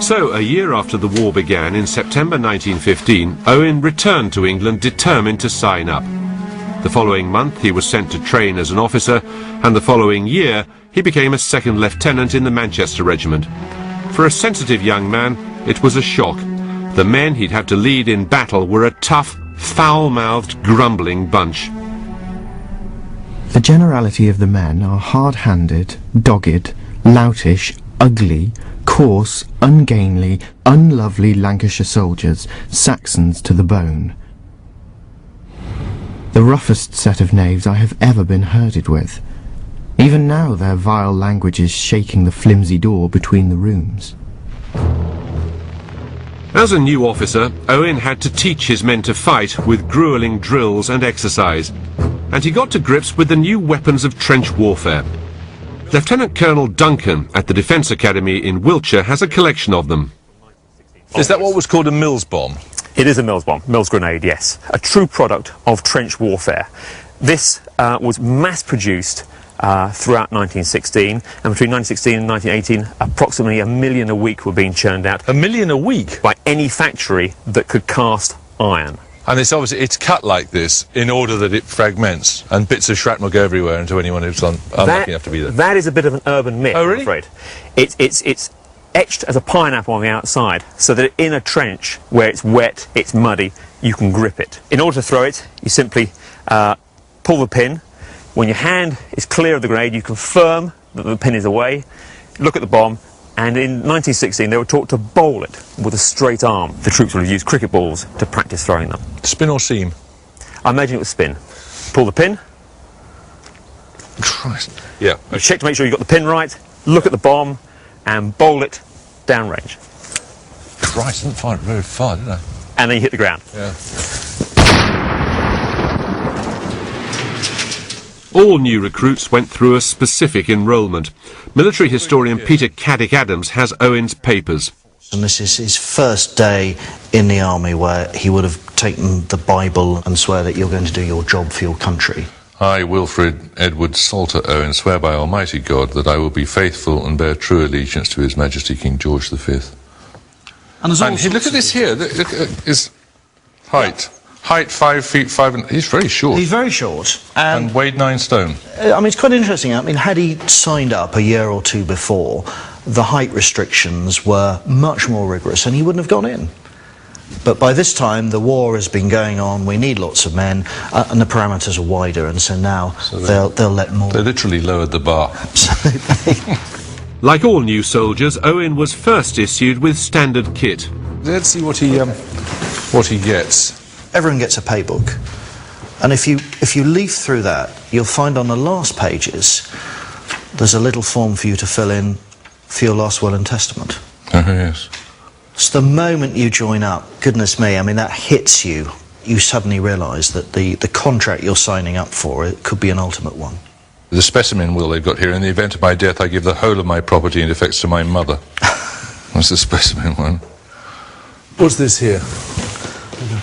So, a year after the war began, in September 1915, Owen returned to England determined to sign up. The following month he was sent to train as an officer, and the following year he became a second lieutenant in the Manchester Regiment. For a sensitive young man, it was a shock. The men he'd have to lead in battle were a tough, foul-mouthed, grumbling bunch. The generality of the men are hard-handed, dogged, loutish, ugly, coarse, ungainly, unlovely Lancashire soldiers, Saxons to the bone. The roughest set of knaves I have ever been herded with. Even now their vile language is shaking the flimsy door between the rooms. As a new officer, Owen had to teach his men to fight with gruelling drills and exercise, and he got to grips with the new weapons of trench warfare. Lieutenant Colonel Duncan at the Defence Academy in Wiltshire has a collection of them. Is that what was called a Mills bomb? It is a Mills bomb, Mills grenade, yes. A true product of trench warfare. This was mass-produced throughout 1916, and between 1916 and 1918, approximately 1 million a week were being churned out. 1 million a week? By any factory that could cast iron. And it's obviously, it's cut like this in order that it fragments, and bits of shrapnel go everywhere into anyone who's unlucky enough to be there. That is a bit of an urban myth, oh, really? I'm afraid. It's etched as a pineapple on the outside, so that in a trench where it's wet, it's muddy, you can grip it. In order to throw it, you simply pull the pin. When your hand is clear of the grenade, you confirm that the pin is away, look at the bomb, and in 1916 they were taught to bowl it with a straight arm. The troops would have used cricket balls to practice throwing them. Spin or seam? I imagine it was spin. Pull the pin. Christ. Yeah. Okay. You check to make sure you got the pin right, look at the bomb, and bowl it downrange. Christ, I didn't find it very far, did I? And then you hit the ground. Yeah. All new recruits went through a specific enrolment. Military historian Peter Caddick-Adams has Owen's papers. And this is his first day in the army where he would have taken the Bible and swear that you're going to do your job for your country. I, Wilfred Edward Salter Owen, swear by Almighty God that I will be faithful and bear true allegiance to His Majesty King George V. And look at this here. Look at his height. Height 5 feet 5 and he's very short. He's very short. And weighed 9 stone. I mean, it's quite interesting. I mean, had he signed up a year or two before, the height restrictions were much more rigorous and he wouldn't have gone in. But by this time, the war has been going on, we need lots of men, and the parameters are wider, and so now they'll let more. They literally lowered the bar. Absolutely. Like all new soldiers, Owen was first issued with standard kit. Let's see what he gets. Everyone gets a pay book, and if you leaf through that, you'll find on the last pages there's a little form for you to fill in for your last will and testament. Oh, yes. So the moment you join up, goodness me, I mean, that hits you. You suddenly realise that the contract you're signing up for, it could be an ultimate one. The specimen will they've got here, in the event of my death, I give the whole of my property and effects to my mother. That's the specimen one. What's this here?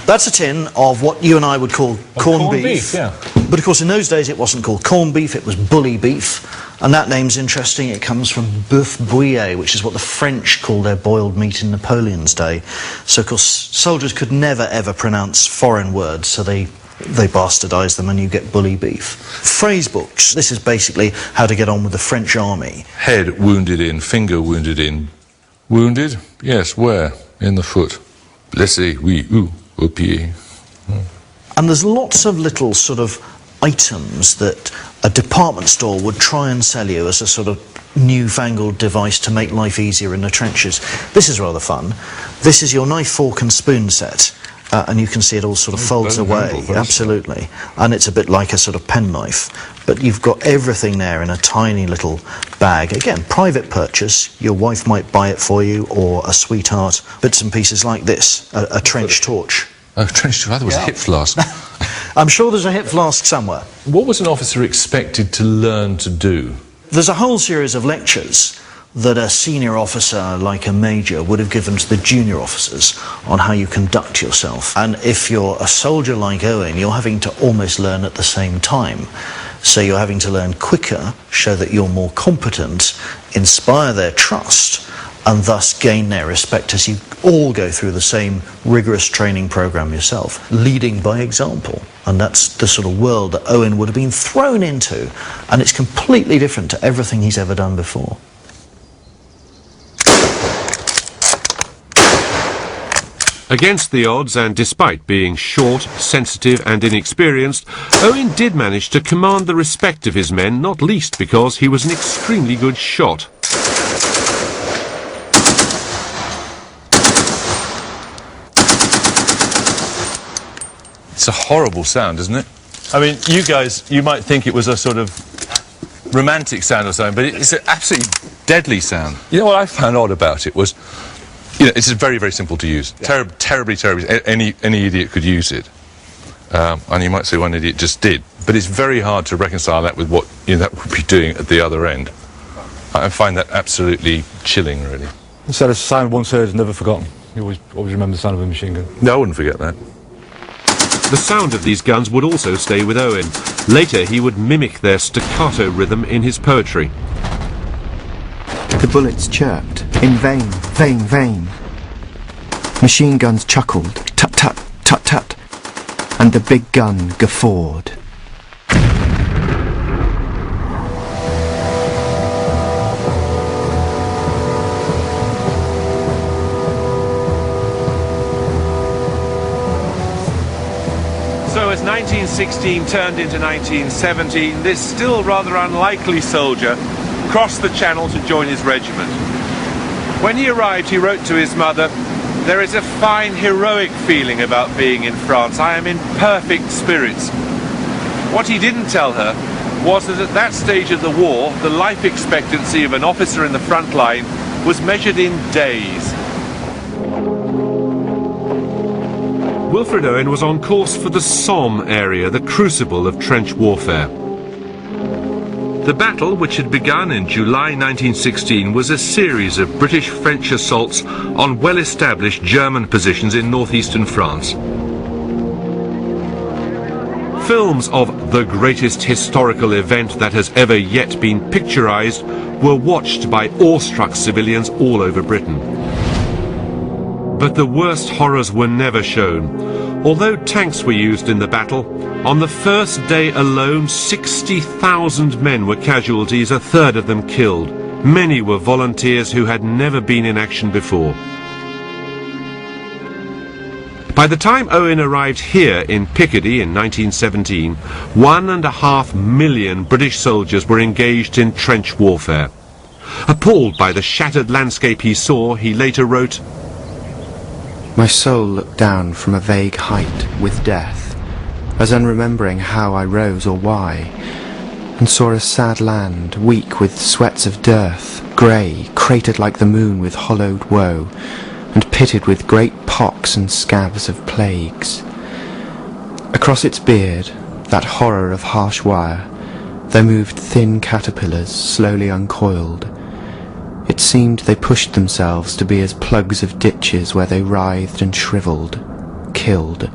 That's a tin of what you and I would call corned beef. Yeah. But of course in those days it wasn't called corned beef, it was bully beef. And that name's interesting, it comes from bœuf bouillé, which is what the French called their boiled meat in Napoleon's day. So of course soldiers could never ever pronounce foreign words, so they bastardised them and you get bully beef. Phrase books, this is basically how to get on with the French army. Head wounded in, finger wounded in. Wounded? Yes, where? In the foot. Blessé, oui, au pied. And there's lots of little sort of items that a department store would try and sell you as a sort of newfangled device to make life easier in the trenches. This is rather fun. This is your knife, fork and spoon set. And you can see it all sort of folds away, absolutely. And it's a bit like a sort of penknife. But you've got everything there in a tiny little bag. Again, private purchase. Your wife might buy it for you, or a sweetheart. Bits and pieces like this, a trench torch. Oh, trench torch, that was a hip flask. I'm sure there's a hip flask somewhere. What was an officer expected to learn to do? There's a whole series of lectures that a senior officer, like a major, would have given to the junior officers on how you conduct yourself. And if you're a soldier like Owen, you're having to almost learn at the same time. So you're having to learn quicker, show that you're more competent, inspire their trust, and thus gain their respect as you all go through the same rigorous training program yourself, leading by example. And that's the sort of world that Owen would have been thrown into, and it's completely different to everything he's ever done before. Against the odds, and despite being short, sensitive and inexperienced, Owen did manage to command the respect of his men, not least because he was an extremely good shot. It's a horrible sound, isn't it? I mean, you guys, you might think it was a sort of romantic sound or something, but it's an absolutely deadly sound. You know what I found odd about it was, you know, it's very, very simple to use. Yeah. Terribly. Any idiot could use it. And you might say one idiot just did. But it's very hard to reconcile that with what that would be doing at the other end. I find that absolutely chilling, really. So the sound once heard is never forgotten. You always remember the sound of a machine gun. No, I wouldn't forget that. The sound of these guns would also stay with Owen. Later he would mimic their staccato rhythm in his poetry. The bullets chirped, in vain, vain, vain. Machine guns chuckled, tut tut, tut tut, and the big gun guffawed. So as 1916 turned into 1917, this still rather unlikely soldier crossed the Channel to join his regiment. When he arrived, he wrote to his mother, "There is a fine heroic feeling about being in France. I am in perfect spirits." What he didn't tell her was that at that stage of the war, the life expectancy of an officer in the front line was measured in days. Wilfred Owen was on course for the Somme area, the crucible of trench warfare. The battle, which had begun in July 1916, was a series of British-French assaults on well-established German positions in northeastern France. Films of the greatest historical event that has ever yet been picturized were watched by awestruck civilians all over Britain. But the worst horrors were never shown. Although tanks were used in the battle, on the first day alone 60,000 men were casualties, a third of them killed. Many were volunteers who had never been in action before. By the time Owen arrived here in Picardy in 1917, 1.5 million British soldiers were engaged in trench warfare. Appalled by the shattered landscape he saw, he later wrote, My soul looked down from a vague height with death, as unremembering how I rose or why, and saw a sad land, weak with sweats of dearth, grey, cratered like the moon with hollowed woe, and pitted with great pox and scabs of plagues. Across its beard, that horror of harsh wire, there moved thin caterpillars, slowly uncoiled. It seemed they pushed themselves to be as plugs of ditches where they writhed and shriveled, killed.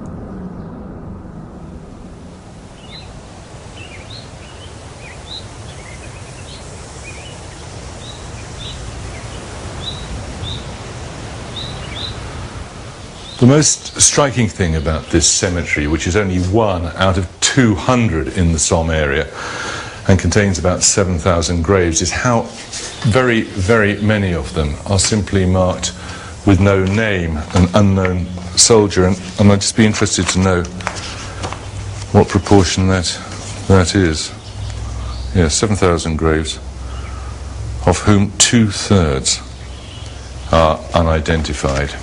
The most striking thing about this cemetery, which is only 1 out of 200 in the Somme area and contains about 7,000 graves, is how very, very many of them are simply marked with no name, an unknown soldier, and I'd just be interested to know what proportion that is. Yeah, 7,000 graves, of whom 2/3 are unidentified.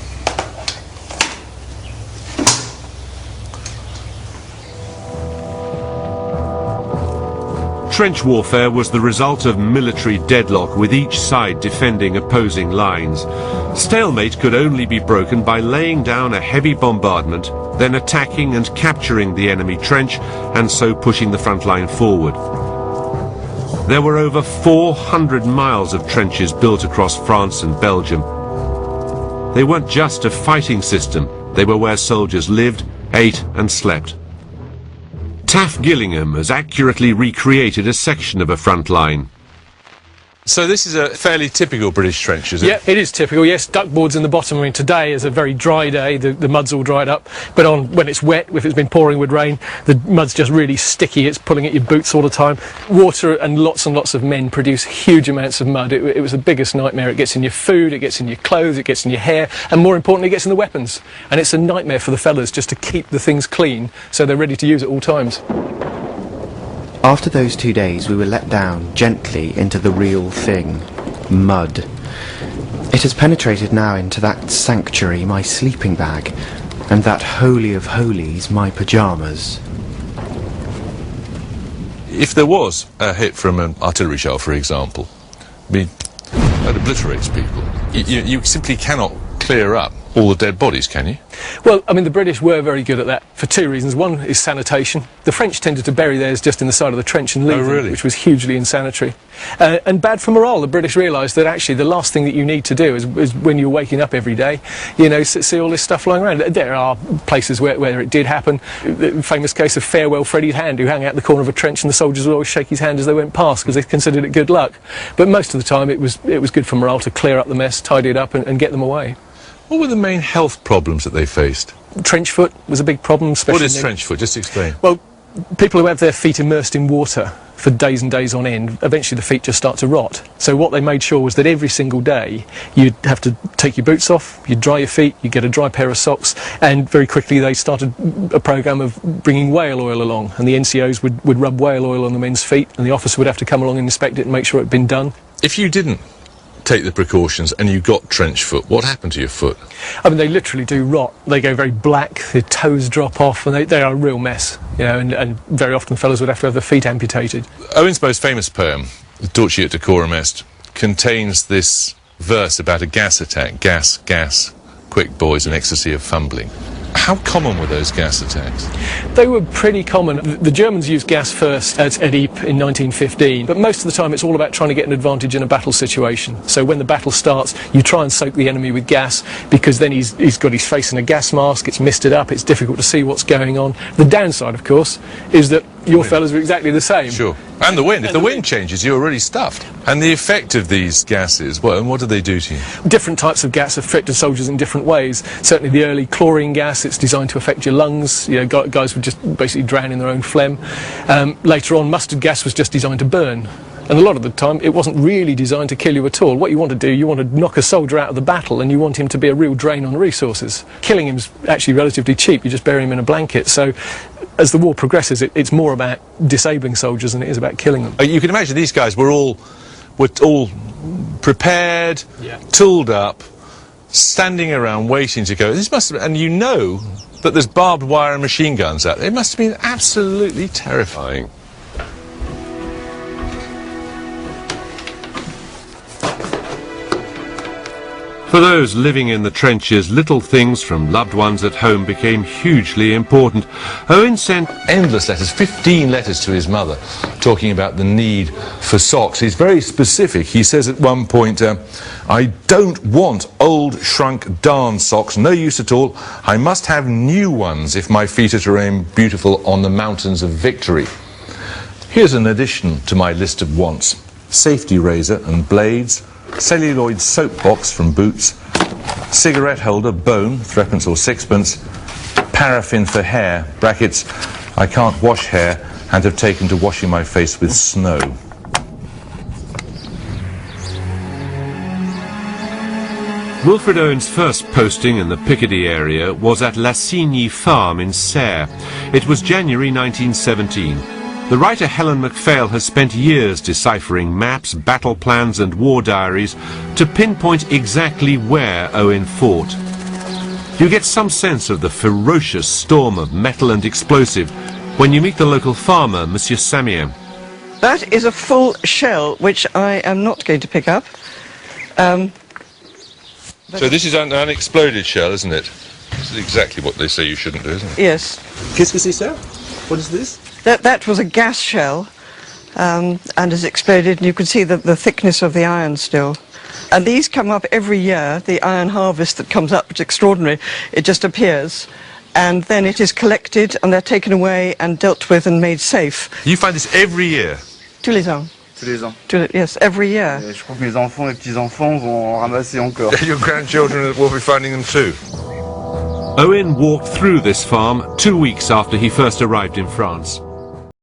Trench warfare was the result of military deadlock, with each side defending opposing lines. Stalemate could only be broken by laying down a heavy bombardment, then attacking and capturing the enemy trench, and so pushing the front line forward. There were over 400 miles of trenches built across France and Belgium. They weren't just a fighting system, they were where soldiers lived, ate and slept. Taff Gillingham has accurately recreated a section of a front line. So this is a fairly typical British trench, is it? Yeah, it is typical, yes. Duckboards in the bottom. I mean, today is a very dry day, the mud's all dried up, but when it's wet, if it's been pouring with rain, the mud's just really sticky, it's pulling at your boots all the time. Water and lots of men produce huge amounts of mud. It was the biggest nightmare. It gets in your food, it gets in your clothes, it gets in your hair, and more importantly, it gets in the weapons. And it's a nightmare for the fellas just to keep the things clean, so they're ready to use at all times. After those 2 days, we were let down gently into the real thing, mud. It has penetrated now into that sanctuary, my sleeping bag, and that holy of holies, my pyjamas. If there was a hit from an artillery shell, for example, that obliterates people. You simply cannot clear up all the dead bodies, can you? Well, I mean, the British were very good at that for two reasons. One is sanitation. The French tended to bury theirs just in the side of the trench and leave them, which was hugely insanitary. And bad for morale. The British realised that actually the last thing that you need to do is when you're waking up every day, you know, see all this stuff lying around. There are places where it did happen. The famous case of Farewell Freddie's hand, who hung out the corner of a trench and the soldiers would always shake his hand as they went past because they considered it good luck. But most of the time it was good for morale to clear up the mess, tidy it up and get them away. What were the main health problems that they faced? Trench foot was a big problem. What is trench foot? Just explain. Well, people who have their feet immersed in water for days and days on end, eventually the feet just start to rot. So what they made sure was that every single day you'd have to take your boots off, you'd dry your feet, you'd get a dry pair of socks, and very quickly they started a programme of bringing whale oil along, and the NCOs would rub whale oil on the men's feet, and the officer would have to come along and inspect it and make sure it had been done. If you didn't take the precautions and you got trench foot, what happened to your foot? I mean, they literally do rot. They go very black, their toes drop off, and they are a real mess, you know, and very often fellows would have to have their feet amputated. Owen's most famous poem, Dulciet Decorum Est, contains this verse about a gas attack. Gas, gas, quick boys, an ecstasy of fumbling. How common were those gas attacks? They were pretty common. The Germans used gas first at Ypres in 1915, but most of the time it's all about trying to get an advantage in a battle situation. So when the battle starts, you try and soak the enemy with gas, because then he's got his face in a gas mask, it's misted up, it's difficult to see what's going on. The downside, of course, is that your fellas are exactly the same. Sure. And the wind. If the wind changes, you're already stuffed. And the effect of these gases, what do they do to you? Different types of gas affected soldiers in different ways. Certainly the early chlorine gas, it's designed to affect your lungs. You know, guys would just basically drown in their own phlegm. Later on, mustard gas was just designed to burn. And a lot of the time, it wasn't really designed to kill you at all. What you want to do, you want to knock a soldier out of the battle, and you want him to be a real drain on resources. Killing him's actually relatively cheap. You just bury him in a blanket. So as the war progresses, it's more about disabling soldiers than it is about killing them. You can imagine these guys were all prepared, tooled up, standing around waiting to go. This must have, and you know that there's barbed wire and machine guns out there. It must have been absolutely terrifying. For those living in the trenches, little things from loved ones at home became hugely important. Owen sent Endless letters, 15 letters to his mother, talking about the need for socks. He's very specific. He says at one point, I don't want old, shrunk darn socks, no use at all. I must have new ones if my feet are to remain beautiful on the mountains of victory. Here's an addition to my list of wants. Safety razor and blades, celluloid soap box from Boots, cigarette holder, bone, 3d or 6d, paraffin for hair, brackets, I can't wash hair and have taken to washing my face with snow. Wilfred Owen's first posting in the Picardy area was at Lassigny Farm in Serres. It was January 1917. The writer Helen Macphail has spent years deciphering maps, battle plans and war diaries to pinpoint exactly where Owen fought. You get some sense of the ferocious storm of metal and explosive when you meet the local farmer, Monsieur Samien. That is a full shell, which I am not going to pick up. So this is an unexploded shell, isn't it? This is exactly what they say you shouldn't do, isn't it? Yes. Qu'est-ce que c'est ça? What is this? That was a gas shell, and has exploded, and you can see the thickness of the iron still. And these come up every year, the iron harvest that comes up, it's extraordinary. It just appears, and then it is collected, and they're taken away and dealt with and made safe. You find this every year? Tous les ans. Tous les ans. Yes, every year. Et je crois que mes enfants et petits-enfants vont en ramasser encore. Your grandchildren will be finding them too. Owen walked through this farm 2 weeks after he first arrived in France.